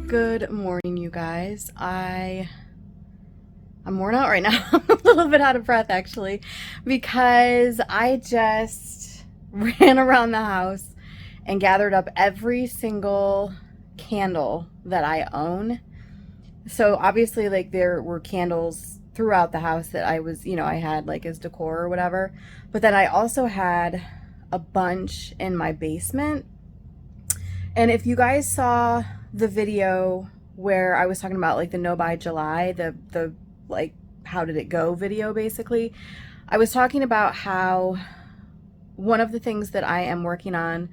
Good morning, you guys. I'm worn out right now. I'm a little bit out of breath actually because I just ran around the house and gathered up every single candle that I own. So obviously like there were candles throughout the house that I had like as decor or whatever. But then I also had a bunch in my basement. And if you guys saw the video where I was talking about like the no buy July, the like how did it go video basically, I was talking about how one of the things that I am working on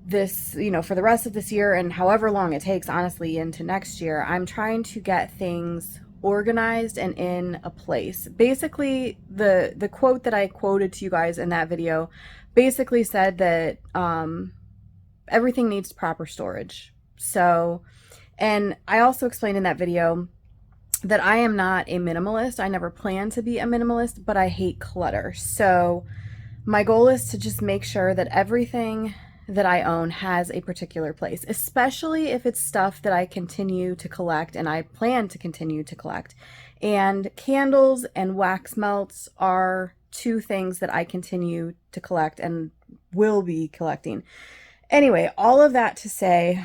this, for the rest of this year and however long it takes, honestly, into next year, I'm trying to get things organized and in a place. Basically, the quote that I quoted to you guys in that video basically said that everything needs proper storage. So, and I also explained in that video that I am not a minimalist. I never plan to be a minimalist, but I hate clutter. So my goal is to just make sure that everything that I own has a particular place, especially if it's stuff that I continue to collect and I plan to continue to collect. And candles and wax melts are two things that I continue to collect and will be collecting. Anyway, all of that to say,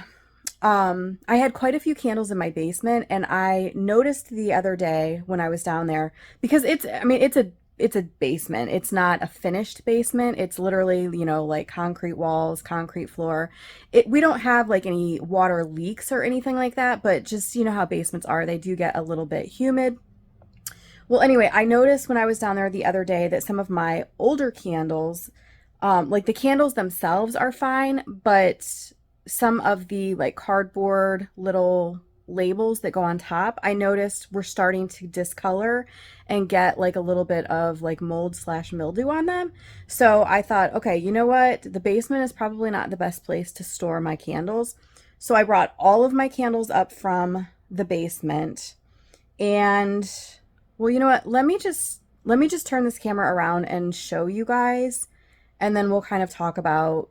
I had quite a few candles in my basement, and I noticed the other day when I was down there, because it's a basement. It's not a finished basement. It's literally, like concrete walls, concrete floor. We don't have like any water leaks or anything like that, but just, how basements are, they do get a little bit humid. Well, anyway, I noticed when I was down there the other day that some of my older candles, like the candles themselves are fine, but some of the like cardboard little labels that go on top, I noticed were starting to discolor and get like a little bit of like mold/mildew on them. So I thought, okay, you know what? The basement is probably not the best place to store my candles. So I brought all of my candles up from the basement. And well, you know what? Let me just turn this camera around and show you guys, and then we'll kind of talk about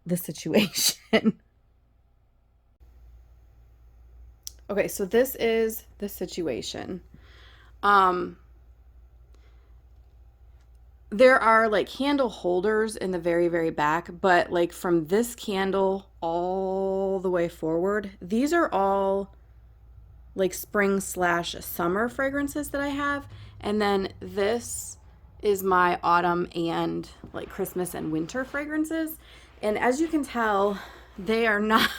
the situation. Okay, so this is the situation. Um, there are like candle holders in the very, very back, but like from this candle all the way forward, these are all like spring/summer fragrances that I have. And then this is my autumn and like Christmas and winter fragrances. And as you can tell, they are not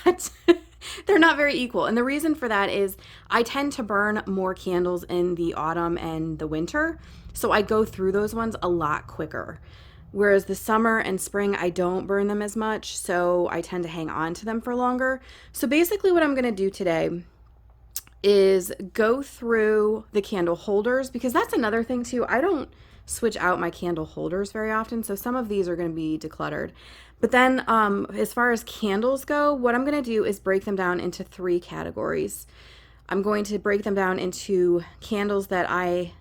they're not very equal. And the reason for that is I tend to burn more candles in the autumn and the winter. So I go through those ones a lot quicker. Whereas the summer and spring, I don't burn them as much. So I tend to hang on to them for longer. So basically what I'm going to do today is go through the candle holders, because that's another thing too. I don't switch out my candle holders very often, so some of these are going to be decluttered. But then as far as candles go, what I'm going to do is break them down into three categories. I'm going to break them down into candles that I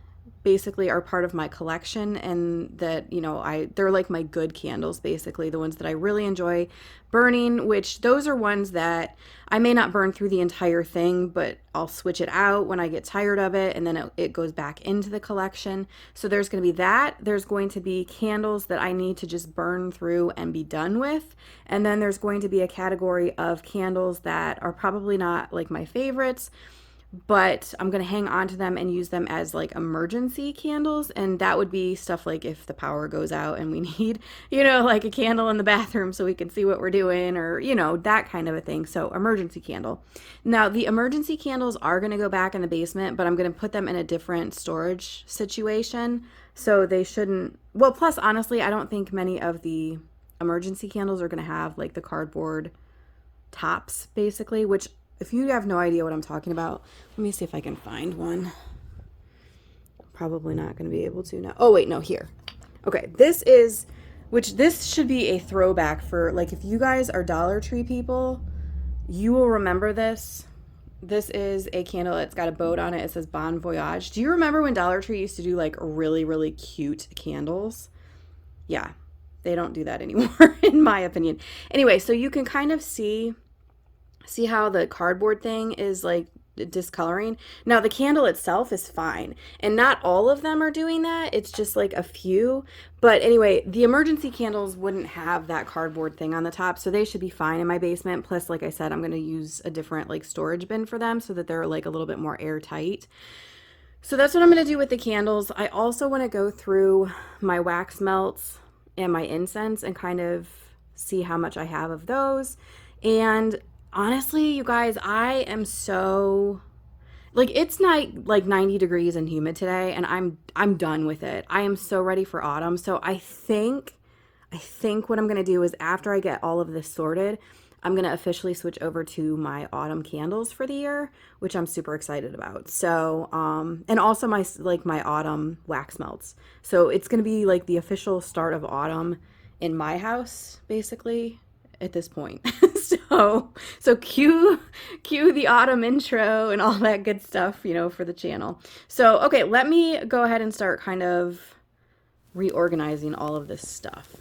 basically are part of my collection, and that they're like my good candles, basically the ones that I really enjoy burning, which those are ones that I may not burn through the entire thing, but I'll switch it out when I get tired of it, and then it goes back into the collection. So there's going to be that. There's going to be candles that I need to just burn through and be done with, and then there's going to be a category of candles that are probably not like my favorites, but I'm going to hang on to them and use them as like emergency candles. And that would be stuff like if the power goes out and we need, like a candle in the bathroom so we can see what we're doing, or, that kind of a thing. So emergency candle. Now the emergency candles are going to go back in the basement, but I'm going to put them in a different storage situation. So they shouldn't, well, plus honestly, I don't think many of the emergency candles are going to have like the cardboard tops basically, which if you have no idea what I'm talking about, let me see if I can find one. Probably not going to be able to now. Oh, wait, no, here. Okay, this should be a throwback for, like, if you guys are Dollar Tree people, you will remember this. This is a candle that's got a boat on it. It says Bon Voyage. Do you remember when Dollar Tree used to do, like, really, really cute candles? Yeah, they don't do that anymore, in my opinion. Anyway, so you can kind of see See how the cardboard thing is like discoloring? Now the candle itself is fine. And not all of them are doing that. It's just like a few. But anyway, the emergency candles wouldn't have that cardboard thing on the top, so they should be fine in my basement. Plus, like I said, I'm going to use a different like storage bin for them so that they're like a little bit more airtight. So that's what I'm going to do with the candles. I also want to go through my wax melts and my incense and kind of see how much I have of those. And honestly, you guys, I am so like it's not like 90 degrees and humid today, and I'm done with it. I am so ready for autumn. So I think what I'm going to do is after I get all of this sorted, I'm going to officially switch over to my autumn candles for the year, which I'm super excited about. So, and also my autumn wax melts. So it's going to be like the official start of autumn in my house, basically, at this point. So cue the autumn intro and all that good stuff, for the channel. So, okay, let me go ahead and start kind of reorganizing all of this stuff.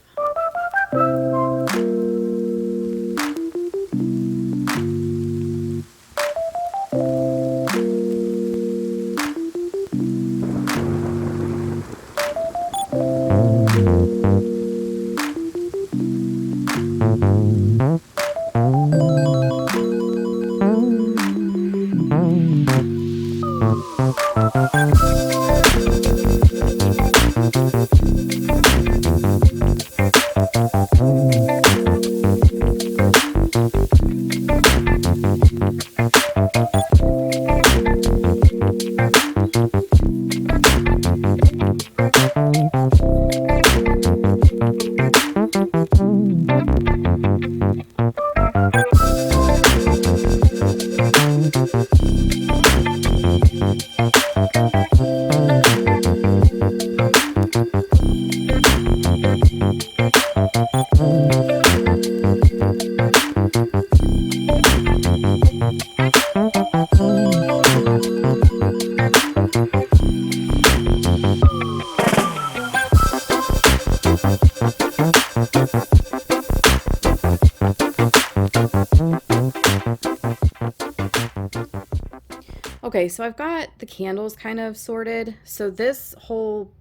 Okay, so I've got the candles kind of sorted. So this whole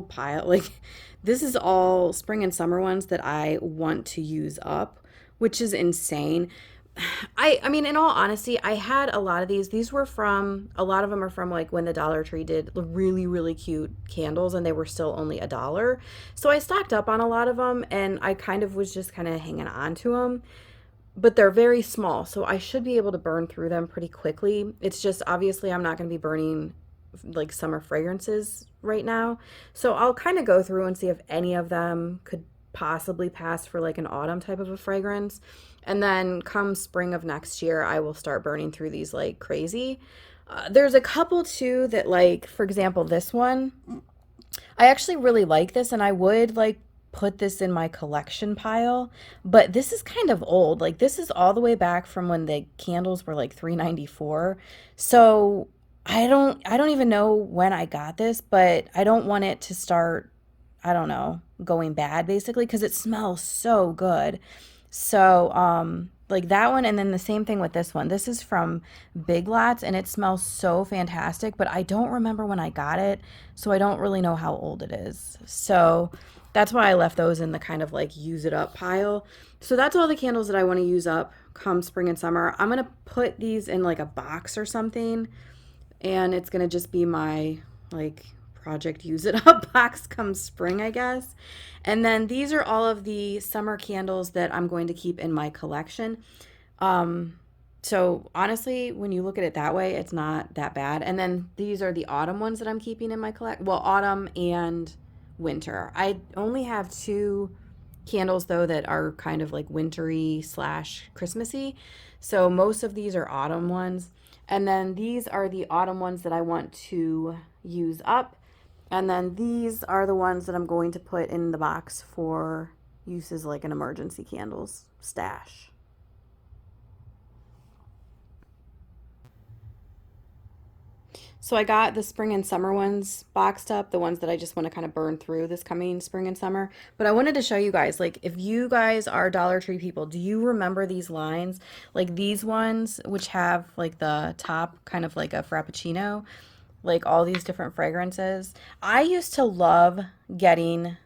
pile, like this is all spring and summer ones that I want to use up, which is insane. I mean, in all honesty, I had a lot of these. A lot of them are from like when the Dollar Tree did really, really cute candles and they were still only $1. So I stocked up on a lot of them and I kind of was just kind of hanging on to them, but they're very small, so I should be able to burn through them pretty quickly. It's just obviously I'm not going to be burning like summer fragrances right now. So I'll kind of go through and see if any of them could possibly pass for like an autumn type of a fragrance. And then come spring of next year, I will start burning through these like crazy. There's a couple too that, like, for example, this one. I actually really like this and I would like put this in my collection pile, but this is kind of old. Like this is all the way back from when the candles were like 3.94. So I don't even know when I got this, but I don't want it to start, I don't know, going bad basically because it smells so good. So, like that one, and then the same thing with this one. This is from Big Lots, and it smells so fantastic, but I don't remember when I got it, so I don't really know how old it is. So that's why I left those in the kind of like use it up pile. So that's all the candles that I want to use up come spring and summer. I'm gonna put these in like a box or something, and it's gonna just be my like project use it up box come spring, I guess. And then these are all of the summer candles that I'm going to keep in my collection. So honestly, when you look at it that way, it's not that bad. And then these are the autumn ones that I'm keeping in my collect. Well, autumn and winter. I only have two candles though that are kind of like wintry slash Christmassy. So most of these are autumn ones. And then these are the autumn ones that I want to use up. And then these are the ones that I'm going to put in the box for uses like an emergency candles stash. So I got the spring and summer ones boxed up, the ones that I just want to kind of burn through this coming spring and summer. But I wanted to show you guys, like, if you guys are Dollar Tree people, do you remember these lines? Like these ones, which have like the top kind of like a Frappuccino, like all these different fragrances. I used to love getting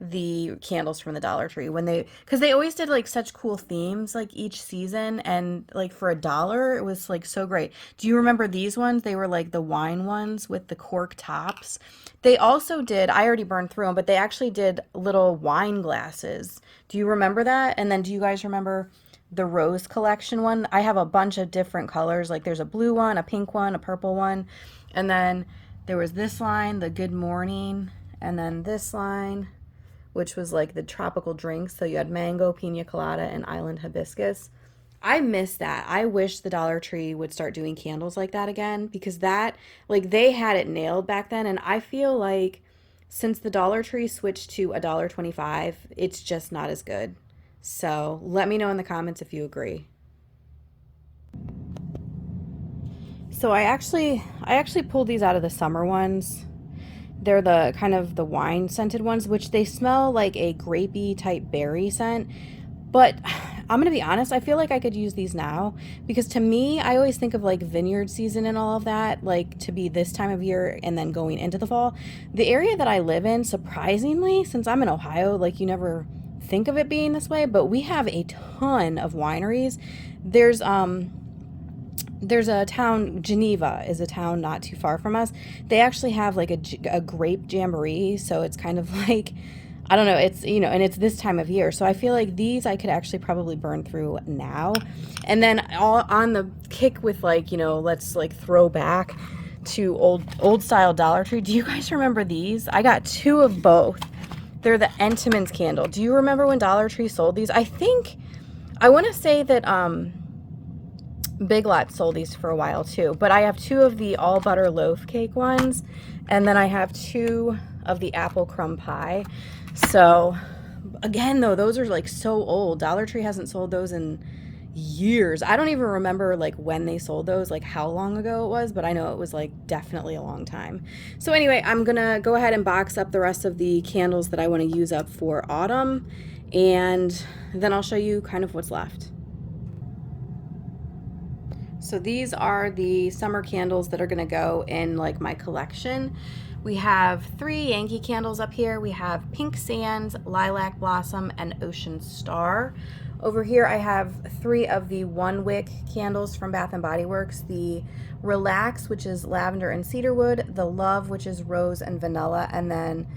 the candles from the Dollar Tree when they, because they always did like such cool themes like each season, and like for $1 it was like so great. Do you remember these ones? They were like the wine ones with the cork tops. They also did, I already burned through them, but they actually did little wine glasses. Do you remember that? And then do you guys remember the rose collection one? I have a bunch of different colors, like there's a blue one, a pink one, a purple one, and then there was this line, the good morning, and then this line, which was like the tropical drinks. So you had mango, pina colada, and island hibiscus. I miss that. I wish the Dollar Tree would start doing candles like that again, because that, like, they had it nailed back then. And I feel like since the Dollar Tree switched to $1.25, it's just not as good. So let me know in the comments if you agree. So I actually pulled these out of the summer ones. They're the kind of the wine scented ones, which they smell like a grapey type berry scent. But I'm going to be honest, I feel like I could use these now, because to me, I always think of like vineyard season and all of that, like to be this time of year and then going into the fall. The area that I live in, surprisingly, since I'm in Ohio, like you never think of it being this way, but we have a ton of wineries. There's a town, Geneva is a town not too far from us. They actually have like a grape jamboree. So it's kind of like, I don't know, it's, you know, and it's this time of year. So I feel like these I could actually probably burn through now. And then all on the kick with like, you know, let's like throw back to old style Dollar Tree. Do you guys remember these? I got two of both. They're the Entenmann's candle. Do you remember when Dollar Tree sold these? I want to say that, Big Lots sold these for a while too, but I have two of the all butter loaf cake ones, and then I have two of the apple crumb pie. So again, though, those are like so old. Dollar Tree hasn't sold those in years. I don't even remember like when they sold those, like how long ago it was, but I know it was like definitely a long time. So anyway, I'm gonna go ahead and box up the rest of the candles that I want to use up for autumn, and then I'll show you kind of what's left. So these are the summer candles that are going to go in like my collection. We have 3 Yankee candles up here. We have Pink Sands, Lilac Blossom, and Ocean Star. Over here I have 3 of the one wick candles from Bath and Body Works. The Relax, which is lavender and cedarwood, the Love, which is rose and vanilla, and then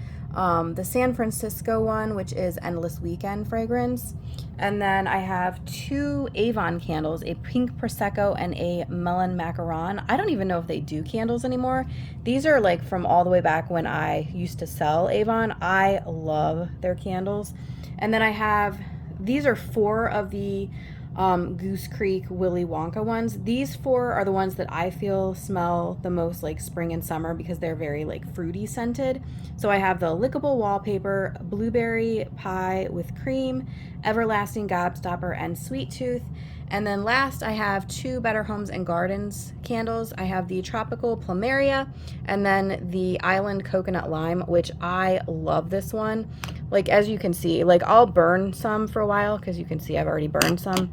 the San Francisco one, which is Endless Weekend fragrance. And then I have 2 Avon candles, a pink Prosecco and a melon macaron. I don't even know if they do candles anymore. These are like from all the way back when I used to sell Avon. I love their candles. And then I have, these are 4 of the Goose Creek Willy Wonka ones. These 4 are the ones that I feel smell the most like spring and summer, because they're very like fruity scented. So I have the Lickable Wallpaper, Blueberry Pie with Cream, Everlasting Gobstopper, and Sweet Tooth. And then last I have 2 Better Homes and Gardens candles. I have the Tropical Plumeria and then the Island Coconut Lime, which I love this one. Like, as you can see, like I'll burn some for a while, because you can see I've already burned some,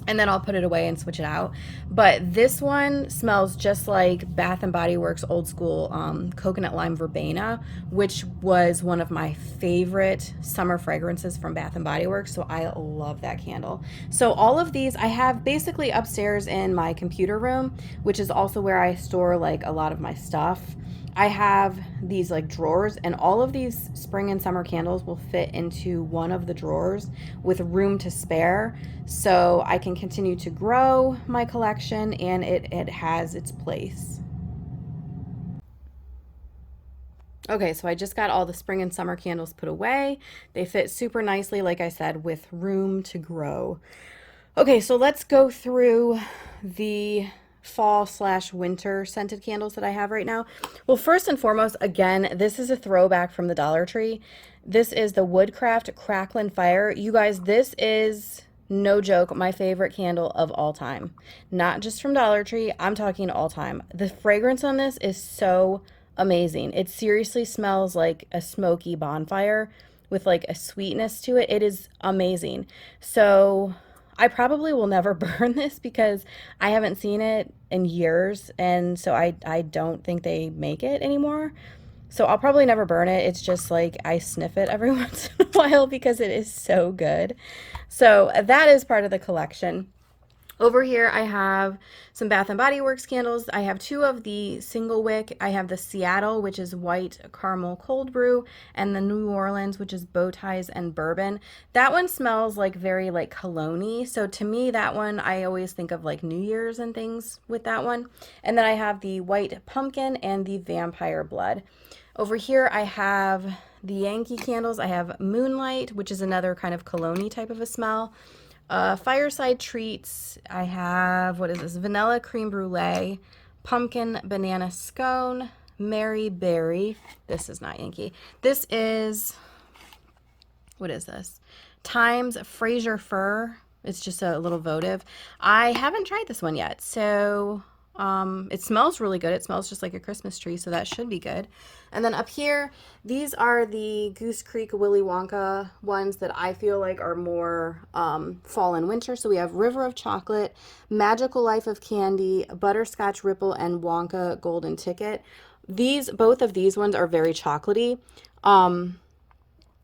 and then I'll put it away and switch it out. But this one smells just like Bath and Body Works old school coconut lime verbena, which was one of my favorite summer fragrances from Bath and Body Works. So I love that candle. So all of these I have basically upstairs in my computer room, which is also where I store like a lot of my stuff. I have these like drawers, and all of these spring and summer candles will fit into one of the drawers with room to spare, so I can continue to grow my collection, and it has its place. Okay, so I just got all the spring and summer candles put away. They fit super nicely, like I said, with room to grow. Okay, so let's go through the fall/winter scented candles that I have right now. Well, first and foremost, again, this is a throwback from the Dollar Tree. This is the Woodcraft Cracklin' Fire. You guys, this is no joke, my favorite candle of all time. Not just from Dollar Tree, I'm talking all time. The fragrance on this is so amazing. It seriously smells like a smoky bonfire with like a sweetness to it. It is amazing. So I probably will never burn this because I haven't seen it in years, and so I don't think they make it anymore. So I'll probably never burn it. It's just like I sniff it every once in a while because it is so good. So that is part of the collection. Over here, I have some Bath and Body Works candles. I have two of the single wick. I have the Seattle, which is white caramel cold brew, and the New Orleans, which is bow ties and bourbon. That one smells like very like cologne-y. So to me, that one, I always think of like New Year's and things with that one. And then I have the white pumpkin and the vampire blood. Over here, I have the Yankee candles. I have Moonlight, which is another kind of cologne-y type of a smell. Fireside Treats, I have, what is this? Vanilla Cream Brulee, Pumpkin Banana Scone, Mary Berry. This is not Yankee. This is, what is this? Times Fraser Fir. It's just a little votive. I haven't tried this one yet, so it smells really good. It smells just like a Christmas tree, so that should be good. And then up here, these are the Goose Creek Willy Wonka ones that I feel like are more fall and winter. So we have River of Chocolate, Magical Life of Candy, Butterscotch Ripple, and Wonka Golden Ticket. Both of these ones are very chocolatey.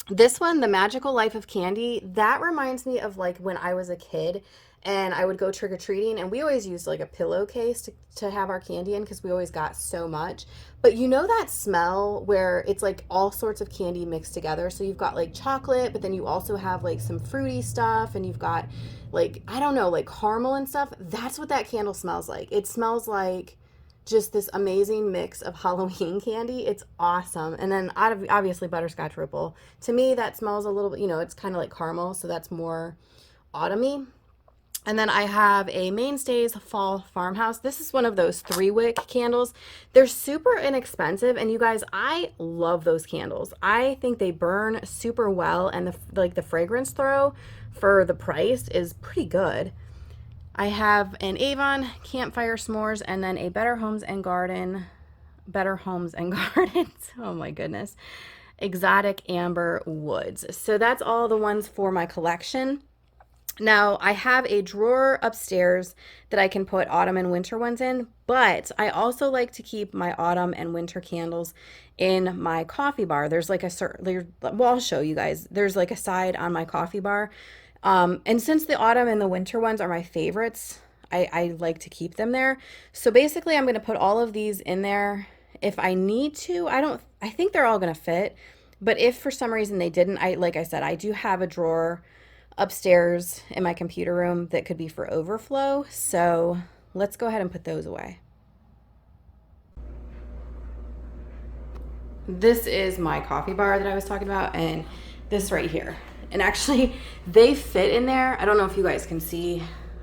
This one, the Magical Life of Candy, that reminds me of like when I was a kid and I would go trick-or-treating, and we always used like a pillowcase to have our candy in because we always got so much. But you know that smell where it's like all sorts of candy mixed together? So you've got like chocolate, but then you also have like some fruity stuff, and you've got like, I don't know, like caramel and stuff. That's what that candle smells like. It smells like just this amazing mix of Halloween candy. It's awesome. And then obviously Butterscotch Ripple. To me, that smells a little bit, it's kind of like caramel, so that's more autumny. And then I have a Mainstays Fall Farmhouse. This is one of those 3-wick candles. They're super inexpensive, and you guys, I love those candles. I think they burn super well, and the fragrance throw for the price is pretty good. I have an Avon Campfire S'mores, and then a Better Homes and Gardens, oh my goodness, Exotic Amber Woods. So that's all the ones for my collection. Now, I have a drawer upstairs that I can put autumn and winter ones in, but I also like to keep my autumn and winter candles in my coffee bar. There's like I'll show you guys. There's like a side on my coffee bar. And since the autumn and the winter ones are my favorites, I like to keep them there. So basically, I'm going to put all of these in there if I need to. I think they're all going to fit, but if for some reason they didn't, like I said, I do have a drawer upstairs in my computer room that could be for overflow. So let's go ahead and put those away. This is my coffee bar that I was talking about, and this right here. And actually, they fit in there. I don't know if you guys can see.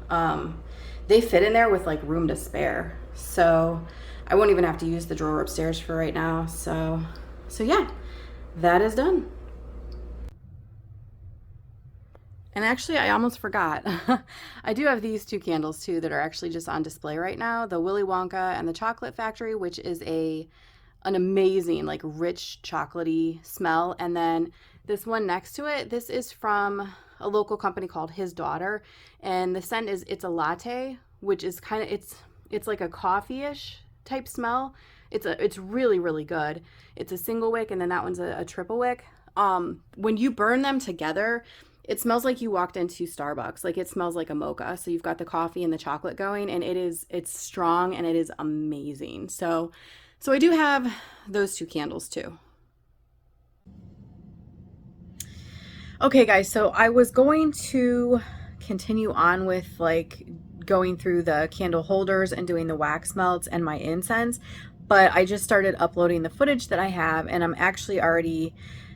They fit in there with like room to spare. So I won't even have to use the drawer upstairs for right now. So yeah, that is done. And actually, I almost forgot. I do have these two candles too that are actually just on display right now. The Willy Wonka and the Chocolate Factory, which is an amazing, like rich chocolatey smell. And then this one next to it, this is from a local company called His Daughter. And the scent is, it's a latte, which is kind of, it's like a coffee-ish type smell. It's really, really good. It's a single wick, and then that one's a triple wick. When you burn them together, it smells like you walked into Starbucks. Like it smells like a mocha. So you've got the coffee and the chocolate going, and it's strong and it is amazing. So I do have those two candles too. Okay guys, so I was going to continue on with like going through the candle holders and doing the wax melts and my incense, but I just started uploading the footage that I have, and I'm actually already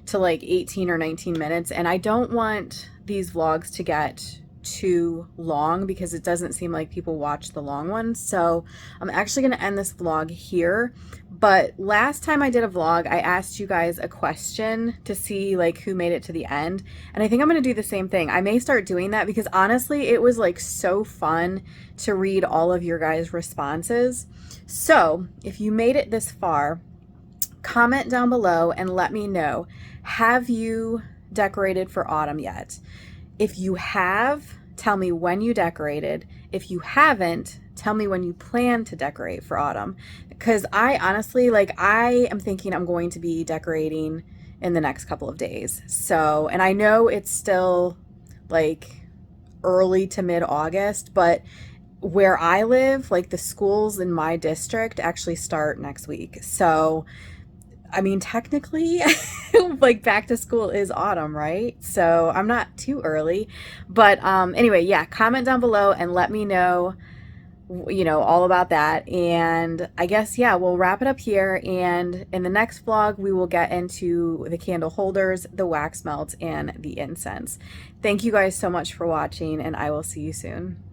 to like 18 or 19 minutes, and I don't want these vlogs to get too long because it doesn't seem like people watch the long ones. So I'm actually going to end this vlog here. But last time I did a vlog, I asked you guys a question to see like who made it to the end. And I think I'm going to do the same thing. I may start doing that because honestly, it was like so fun to read all of your guys' responses. So if you made it this far, comment down below and let me know, have you decorated for autumn yet? If you have, tell me when you decorated. If you haven't, tell me when you plan to decorate for autumn. Because I honestly, like, I am thinking I'm going to be decorating in the next couple of days. So, and I know it's still like early to mid-August, but where I live, like the schools in my district actually start next week. So, I mean, technically, like back to school is autumn, right? So I'm not too early. But anyway, yeah, comment down below and let me know, you know, all about that. And I guess, yeah, we'll wrap it up here. And in the next vlog, we will get into the candle holders, the wax melts, and the incense. Thank you guys so much for watching, and I will see you soon.